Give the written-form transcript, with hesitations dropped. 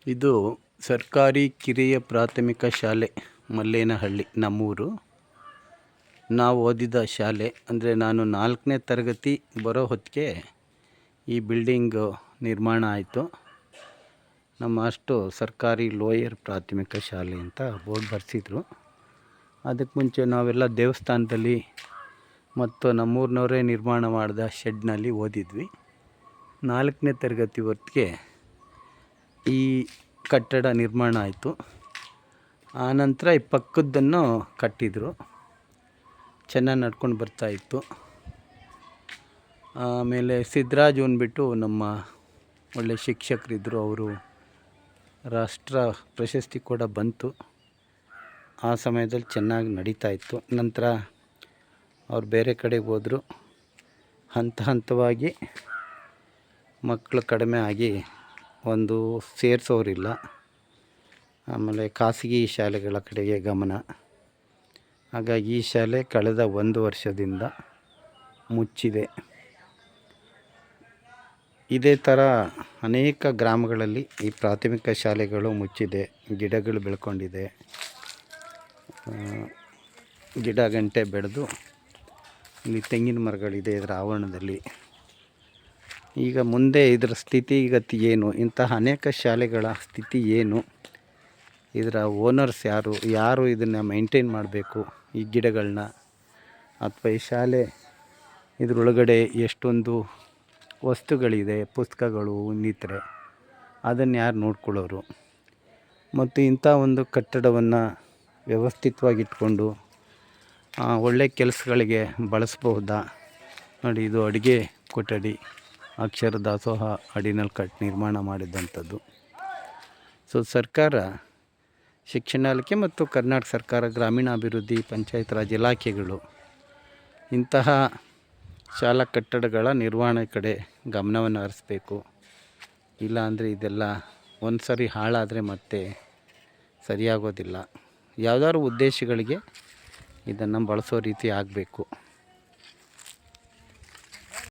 ಇದು ಸರ್ಕಾರಿ ಕಿರಿಯ ಪ್ರಾಥಮಿಕ ಶಾಲೆ ಮಲ್ಲೇನಹಳ್ಳಿ ನಮ್ಮೂರು. ನಾವು ಓದಿದ ಶಾಲೆ ಅಂದರೆ ನಾನು 4ನೇ ತರಗತಿ ಬರೋ ಹೊತ್ತಿಗೆ ಈ ಬಿಲ್ಡಿಂಗು ನಿರ್ಮಾಣ ಆಯಿತು. ನಮ್ಮ ಸರ್ಕಾರಿ ಲೋಯರ್ ಪ್ರಾಥಮಿಕ ಶಾಲೆ ಅಂತ ಬೋರ್ಡ್ ಬರೆಸಿದ್ರು. ಅದಕ್ಕೆ ಮುಂಚೆ ನಾವೆಲ್ಲ ದೇವಸ್ಥಾನದಲ್ಲಿ ಮತ್ತು ನಮ್ಮೂರಿನವರೇ ನಿರ್ಮಾಣ ಮಾಡಿದ ಶೆಡ್ನಲ್ಲಿ ಓದಿದ್ವಿ. 4ನೇ ತರಗತಿ ಹೊತ್ತಿಗೆ ಈ ಕಟ್ಟಡ ನಿರ್ಮಾಣ ಆಯಿತು. ಆನಂತರ ಈ ಪಕ್ಕದ್ದನ್ನು ಕಟ್ಟಿದರು. ಚೆನ್ನಾಗಿ ನಡ್ಕೊಂಡು ಬರ್ತಾಯಿತ್ತು. ಆಮೇಲೆ ಸಿದ್ದರಾಜ್ ಅಂದ್ಬಿಟ್ಟು ನಮ್ಮ ಒಳ್ಳೆ ಶಿಕ್ಷಕರಿದ್ದರು. ಅವರು ರಾಷ್ಟ್ರ ಪ್ರಶಸ್ತಿ ಕೂಡ ಬಂತು. ಆ ಸಮಯದಲ್ಲಿ ಚೆನ್ನಾಗಿ ನಡೀತಾಯಿತ್ತು. ನಂತರ ಅವ್ರು ಬೇರೆ ಕಡೆಗೆ ಹೋದರು. ಹಂತವಾಗಿ ಮಕ್ಕಳು ಕಡಿಮೆ ಆಗಿ ಒಂದು ಸೇರಿಸೋರಿಲ್ಲ. ಆಮೇಲೆ ಖಾಸಗಿ ಶಾಲೆಗಳ ಕಡೆಗೆ ಗಮನ. ಹಾಗಾಗಿ ಈ ಶಾಲೆ ಕಳೆದ 1 ವರ್ಷದಿಂದ ಮುಚ್ಚಿದೆ. ಇದೇ ಥರ ಅನೇಕ ಗ್ರಾಮಗಳಲ್ಲಿ ಈ ಪ್ರಾಥಮಿಕ ಶಾಲೆಗಳು ಮುಚ್ಚಿದೆ. ಗಿಡಗಳು ಬೆಳ್ಕೊಂಡಿದೆ. ಗಿಡ ಗಂಟೆ ಬೆಳೆದು ಇಲ್ಲಿ ತೆಂಗಿನ ಮರಗಳಿದೆ ಇದರ ಆವರಣದಲ್ಲಿ. ಈಗ ಮುಂದೆ ಇದರ ಸ್ಥಿತಿಗತಿ ಏನು, ಇಂತಹ ಅನೇಕ ಶಾಲೆಗಳ ಸ್ಥಿತಿ ಏನು, ಇದರ ಓನರ್ಸ್ ಯಾರು ಇದನ್ನು ಮೈಂಟೈನ್ ಮಾಡಬೇಕು, ಈ ಗಿಡಗಳನ್ನ ಅಥವಾ ಈ ಶಾಲೆ ಇದರೊಳಗಡೆ ಎಷ್ಟೊಂದು ವಸ್ತುಗಳಿದೆ, ಪುಸ್ತಕಗಳು ಇನ್ನಿತರೆ, ಅದನ್ನು ಯಾರು ನೋಡ್ಕೊಳ್ಳೋರು, ಮತ್ತು ಇಂಥ ಒಂದು ಕಟ್ಟಡವನ್ನು ವ್ಯವಸ್ಥಿತವಾಗಿಟ್ಕೊಂಡು ಒಳ್ಳೆಯ ಕೆಲಸಗಳಿಗೆ ಬಳಸಬಹುದಾ. ನೋಡಿ, ಇದು ಅಡುಗೆ ಕೊಠಡಿ, ಅಕ್ಷರ ದಾಸೋಹ ಅಡಿನಲ್ಲಿ ನಿರ್ಮಾಣ ಮಾಡಿದಂಥದ್ದು. ಸರ್ಕಾರ ಶಿಕ್ಷಣ ಇಲಾಖೆ ಮತ್ತು ಕರ್ನಾಟಕ ಸರ್ಕಾರ ಗ್ರಾಮೀಣಾಭಿವೃದ್ಧಿ ಪಂಚಾಯತ್ ರಾಜ್ ಇಲಾಖೆಗಳು ಇಂತಹ ಶಾಲಾ ಕಟ್ಟಡಗಳ ನಿರ್ವಹಣೆ ಕಡೆ ಗಮನವನ್ನು ಹರಿಸ್ಬೇಕು. ಇಲ್ಲಾಂದರೆ ಇದೆಲ್ಲ ಒಂದು ಸರಿ ಹಾಳಾದರೆ ಮತ್ತೆ ಸರಿಯಾಗೋದಿಲ್ಲ. ಯಾವುದಾದ್ರು ಉದ್ದೇಶಗಳಿಗೆ ಇದನ್ನು ಬಳಸೋ ರೀತಿ ಆಗಬೇಕು.